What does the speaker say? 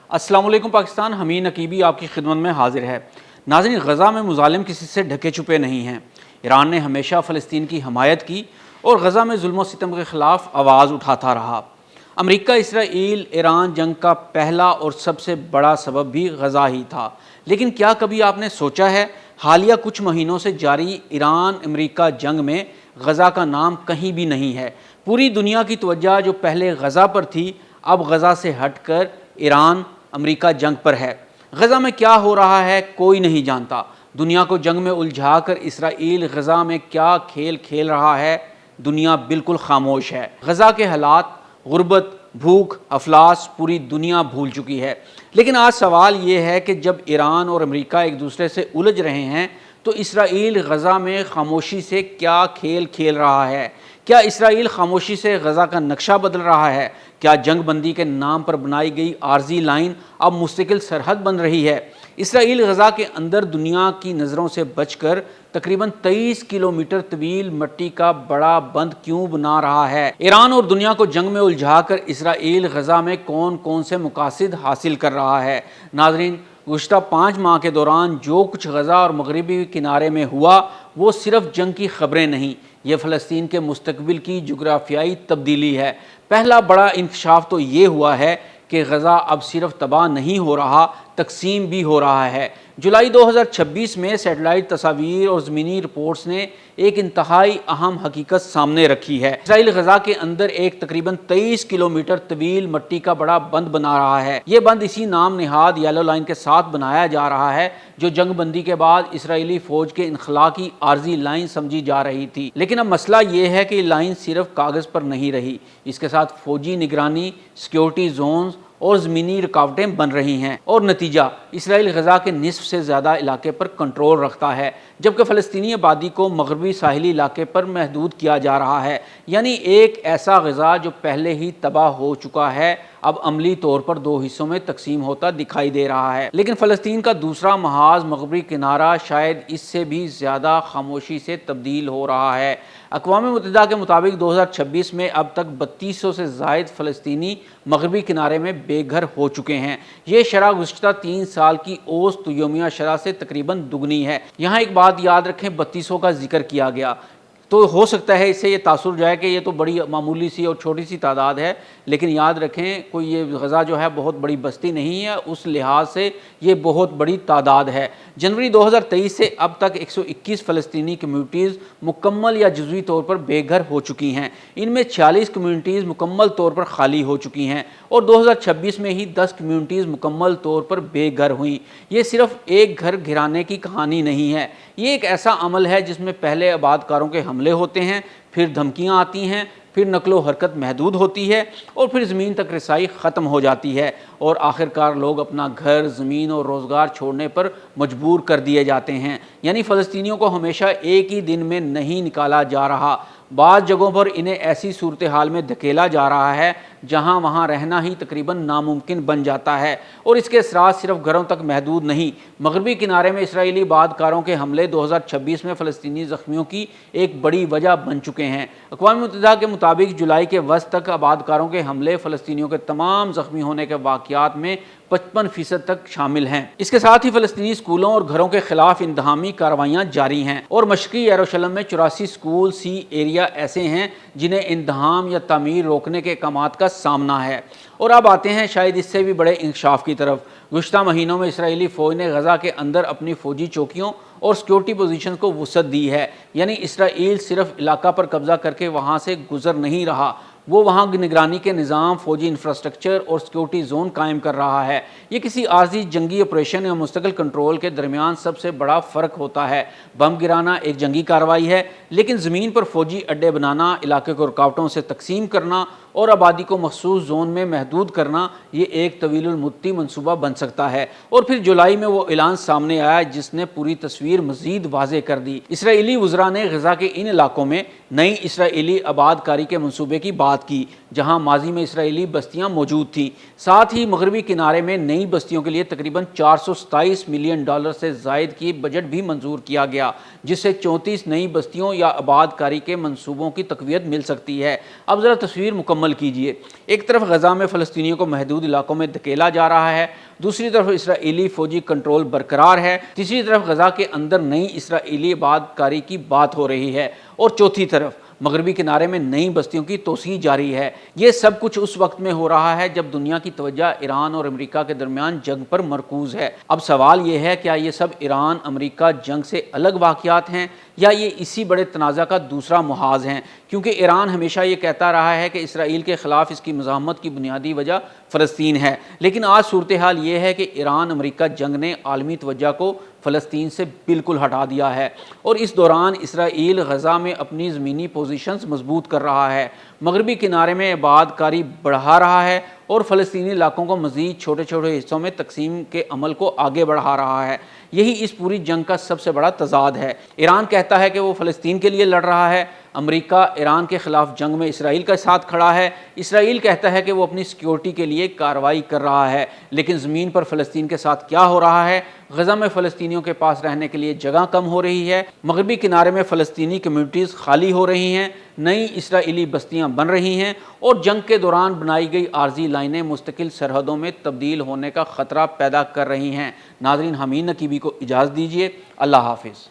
السلام علیکم پاکستان، حمید نقیبی آپ کی خدمت میں حاضر ہے۔ ناظرین، غزہ میں مظالم کسی سے ڈھکے چھپے نہیں ہیں۔ ایران نے ہمیشہ فلسطین کی حمایت کی اور غزہ میں ظلم و ستم کے خلاف آواز اٹھاتا رہا۔ امریکہ اسرائیل ایران جنگ کا پہلا اور سب سے بڑا سبب بھی غزہ ہی تھا، لیکن کیا کبھی آپ نے سوچا ہے حالیہ کچھ مہینوں سے جاری ایران امریکہ جنگ میں غزہ کا نام کہیں بھی نہیں ہے۔ پوری دنیا کی توجہ جو پہلے غزہ پر تھی اب غزہ سے ہٹ کر ایران امریکہ جنگ پر ہے۔ غزہ میں کیا ہو رہا ہے کوئی نہیں جانتا۔ دنیا کو جنگ میں الجھا کر اسرائیل غزہ میں کیا کھیل کھیل رہا ہے، دنیا بالکل خاموش ہے۔ غزہ کے حالات، غربت، بھوک، افلاس پوری دنیا بھول چکی ہے۔ لیکن آج سوال یہ ہے کہ جب ایران اور امریکہ ایک دوسرے سے الجھ رہے ہیں تو اسرائیل غزہ میں خاموشی سے کیا کھیل کھیل رہا ہے؟ کیا اسرائیل خاموشی سے غزہ کا نقشہ بدل رہا ہے؟ کیا جنگ بندی کے نام پر بنائی گئی عارضی لائن اب مستقل سرحد بن رہی ہے؟ اسرائیل غزہ کے اندر دنیا کی نظروں سے بچ کر تقریباً 23 کلومیٹر طویل مٹی کا بڑا بند کیوں بنا رہا ہے؟ ایران اور دنیا کو جنگ میں الجھا کر اسرائیل غزہ میں کون کون سے مقاصد حاصل کر رہا ہے؟ ناظرین، گزشتہ 5 ماہ کے دوران جو کچھ غزہ اور مغربی کنارے میں ہوا وہ صرف جنگ کی خبریں نہیں، یہ فلسطین کے مستقبل کی جغرافیائی تبدیلی ہے۔ پہلا بڑا انکشاف تو یہ ہوا ہے کہ غزہ اب صرف تباہ نہیں ہو رہا، تقسیم بھی ہو رہا ہے۔ جولائی 2026 میں سیٹلائٹ تصاویر اور زمینی رپورٹس نے ایک انتہائی اہم حقیقت سامنے رکھی ہے۔ اسرائیل غزہ کے اندر ایک تقریباً 23 کلومیٹر طویل مٹی کا بڑا بند بنا رہا ہے۔ یہ بند اسی نام نہاد یلو لائن کے ساتھ بنایا جا رہا ہے جو جنگ بندی کے بعد اسرائیلی فوج کے انخلا کی عارضی لائن سمجھی جا رہی تھی۔ لیکن اب مسئلہ یہ ہے کہ یہ لائن صرف کاغذ پر نہیں رہی، اس کے ساتھ فوجی نگرانی، سیکیورٹی زونز اور زمینی رکاوٹیں بن رہی ہیں، اور نتیجہ اسرائیل غزہ کے نصف سے زیادہ علاقے پر کنٹرول رکھتا ہے، جبکہ فلسطینی آبادی کو مغربی ساحلی علاقے پر محدود کیا جا رہا ہے۔ یعنی ایک ایسا غزہ جو پہلے ہی تباہ ہو چکا ہے اب عملی طور پر 2 حصوں میں تقسیم ہوتا دکھائی دے رہا ہے۔ لیکن فلسطین کا دوسرا محاذ مغربی کنارہ شاید اس سے بھی زیادہ خاموشی سے تبدیل ہو رہا ہے۔ اقوام متحدہ کے مطابق 2026 میں اب تک 3200 سے زائد فلسطینی مغربی کنارے میں بے گھر ہو چکے ہیں۔ یہ شرح گزشتہ 3 سال کی اوسط یومیہ شرح سے تقریباً دگنی ہے۔ یہاں ایک بات یاد رکھیں، 3200 کا ذکر کیا گیا تو ہو سکتا ہے اس سے یہ تاثر جائے کہ یہ تو بڑی معمولی سی اور چھوٹی سی تعداد ہے، لیکن یاد رکھیں کوئی یہ غزہ جو ہے بہت بڑی بستی نہیں ہے، اس لحاظ سے یہ بہت بڑی تعداد ہے۔ جنوری 2023 سے اب تک 121 فلسطینی کمیونٹیز مکمل یا جزوی طور پر بے گھر ہو چکی ہیں۔ ان میں 46 کمیونٹیز مکمل طور پر خالی ہو چکی ہیں اور 2026 میں ہی 10 کمیونٹیز مکمل طور پر بے گھر ہوئیں۔ یہ صرف ایک گھر گرانے کی کہانی نہیں ہے، یہ ایک ایسا عمل ہے جس میں پہلے آباد کاروں کے حملے ہوتے ہیں، پھر دھمکیاں آتی ہیں، پھر نقل و حرکت محدود ہوتی ہے اور پھر زمین تک رسائی ختم ہو جاتی ہے اور آخرکار لوگ اپنا گھر، زمین اور روزگار چھوڑنے پر مجبور کر دیے جاتے ہیں۔ یعنی فلسطینیوں کو ہمیشہ ایک ہی دن میں نہیں نکالا جا رہا، بعض جگہوں پر انہیں ایسی صورتحال میں دھکیلا جا رہا ہے جہاں وہاں رہنا ہی تقریباً ناممکن بن جاتا ہے، اور اس کے اثرات صرف گھروں تک محدود نہیں۔ مغربی کنارے میں اسرائیلی آبادکاروں کے حملے 2026 میں فلسطینی زخمیوں کی ایک بڑی وجہ بن چکے ہیں۔ اقوام متحدہ کے مطابق جولائی کے وسط تک آبادکاروں کے حملے فلسطینیوں کے تمام زخمی ہونے کے واقعات میں 55% تک شامل ہیں۔ اس کے ساتھ ہی فلسطینی اسکولوں اور گھروں کے خلاف انتہامی کارروائیاں جاری ہیں، اور مشرقی یروشلم میں 84 اسکول سی ایریا ایسے ہیں جنہیں انہدام یا تعمیر روکنے کے اقدامات کا سامنا ہے۔ اور اب آتے ہیں شاید اس سے بھی بڑے انکشاف کی طرف۔ گزشتہ مہینوں میں اسرائیلی فوج نے غزہ کے اندر اپنی فوجی چوکیوں اور سیکیورٹی پوزیشنز کو وسعت دی ہے۔ یعنی اسرائیل صرف علاقہ پر قبضہ کر کے وہاں سے گزر نہیں رہا، وہ وہاں نگرانی کے نظام، فوجی انفراسٹرکچر اور سیکیورٹی زون قائم کر رہا ہے۔ یہ کسی عارضی جنگی آپریشن یا مستقل کنٹرول کے درمیان سب سے بڑا فرق ہوتا ہے۔ بم گرانا ایک جنگی کارروائی ہے، لیکن زمین پر فوجی اڈے بنانا، علاقے کو رکاوٹوں سے تقسیم کرنا اور آبادی کو مخصوص زون میں محدود کرنا، یہ ایک طویل المدتی منصوبہ بن سکتا ہے۔ اور پھر جولائی میں وہ اعلان سامنے آیا جس نے پوری تصویر مزید واضح کر دی۔ اسرائیلی وزراء نے غزہ کے ان علاقوں میں نئی اسرائیلی آباد کاری کے منصوبے کی بات کی جہاں ماضی میں اسرائیلی بستیاں موجود تھیں۔ ساتھ ہی مغربی کنارے میں نئی بستیوں کے لیے تقریباً $427 ملین سے زائد کی بجٹ بھی منظور کیا گیا، جس سے 34 نئی بستیوں یا آباد کاری کے منصوبوں کی تقویت مل سکتی ہے۔ اب ذرا تصویر مکمل عمل کیجیے۔ ایک طرف غزہ میں فلسطینیوں کو محدود علاقوں میں دھکیلا جا رہا ہے، دوسری طرف اسرائیلی فوجی کنٹرول برقرار ہے، تیسری طرف غزہ کے اندر نئی اسرائیلی آباد کاری کی بات ہو رہی ہے، اور چوتھی طرف مغربی کنارے میں نئی بستیوں کی توسیع جاری ہے۔ یہ سب کچھ اس وقت میں ہو رہا ہے جب دنیا کی توجہ ایران اور امریکہ کے درمیان جنگ پر مرکوز ہے۔ اب سوال یہ ہے، کیا یہ سب ایران امریکہ جنگ سے الگ واقعات ہیں یا یہ اسی بڑے تنازع کا دوسرا محاذ ہیں؟ کیونکہ ایران ہمیشہ یہ کہتا رہا ہے کہ اسرائیل کے خلاف اس کی مزاحمت کی بنیادی وجہ فلسطین ہے، لیکن آج صورتحال یہ ہے کہ ایران امریکہ جنگ نے عالمی توجہ کو فلسطین سے بالکل ہٹا دیا ہے، اور اس دوران اسرائیل غزہ میں اپنی زمینی پوزیشنز مضبوط کر رہا ہے، مغربی کنارے میں آباد کاری بڑھا رہا ہے اور فلسطینی علاقوں کو مزید چھوٹے چھوٹے حصوں میں تقسیم کے عمل کو آگے بڑھا رہا ہے۔ یہی اس پوری جنگ کا سب سے بڑا تضاد ہے۔ ایران کہتا ہے کہ وہ فلسطین کے لیے لڑ رہا ہے، امریکہ ایران کے خلاف جنگ میں اسرائیل کا ساتھ کھڑا ہے، اسرائیل کہتا ہے کہ وہ اپنی سیکیورٹی کے لیے کارروائی کر رہا ہے، لیکن زمین پر فلسطین کے ساتھ کیا ہو رہا ہے؟ غزہ میں فلسطینیوں کے پاس رہنے کے لیے جگہ کم ہو رہی ہے، مغربی کنارے میں فلسطینی کمیونٹیز خالی ہو رہی ہیں، نئی اسرائیلی بستیاں بن رہی ہیں، اور جنگ کے دوران بنائی گئی عارضی لائنیں مستقل سرحدوں میں تبدیل ہونے کا خطرہ پیدا کر رہی ہیں۔ ناظرین، حمید نقیبی کو اجازت دیجیے۔ اللہ حافظ۔